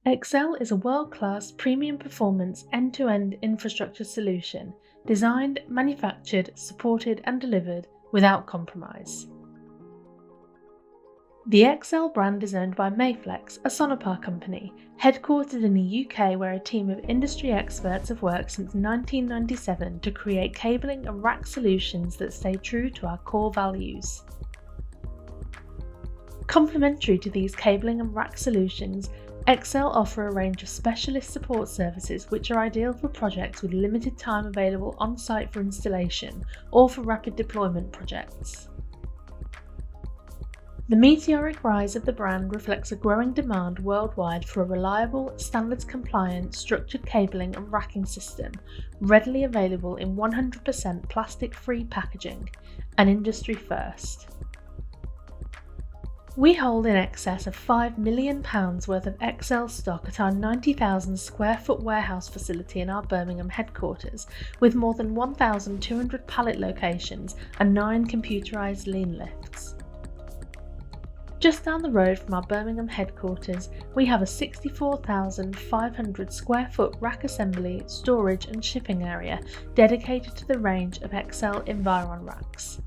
Excel is a world-class premium performance end-to-end infrastructure solution designed, manufactured, supported and delivered without compromise. The Excel brand is owned by Mayflex, a Sonopar company, headquartered in the UK, where a team of industry experts have worked since 1997 to create cabling and rack solutions that stay true to our core values. Complementary to these cabling and rack solutions, Excel offer a range of specialist support services which are ideal for projects with limited time available on-site for installation or for rapid deployment projects. The meteoric rise of the brand reflects a growing demand worldwide for a reliable, standards-compliant, structured cabling and racking system, readily available in 100% plastic-free packaging, an industry first. We hold in excess of £5 million worth of Excel stock at our 90,000 square foot warehouse facility in our Birmingham headquarters, with more than 1,200 pallet locations and 9 computerised lean lifts. Just down the road from our Birmingham headquarters, we have a 64,500 square foot rack assembly, storage and shipping area dedicated to the range of Excel Environ racks.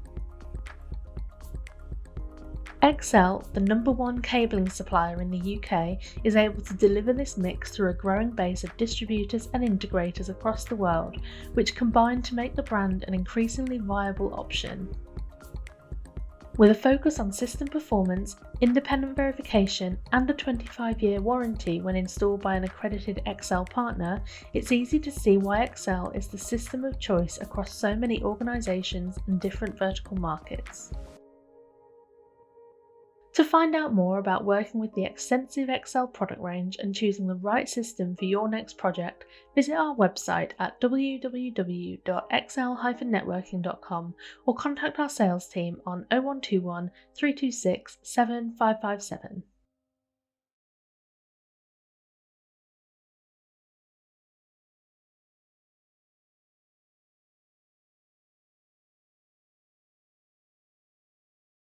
Excel, the #1 cabling supplier in the UK, is able to deliver this mix through a growing base of distributors and integrators across the world, which combine to make the brand an increasingly viable option. With a focus on system performance, independent verification and a 25-year warranty when installed by an accredited Excel partner, it's easy to see why Excel is the system of choice across so many organisations and different vertical markets. To find out more about working with the extensive Excel product range and choosing the right system for your next project, visit our website at www.excel-networking.com or contact our sales team on 0121 326 7557.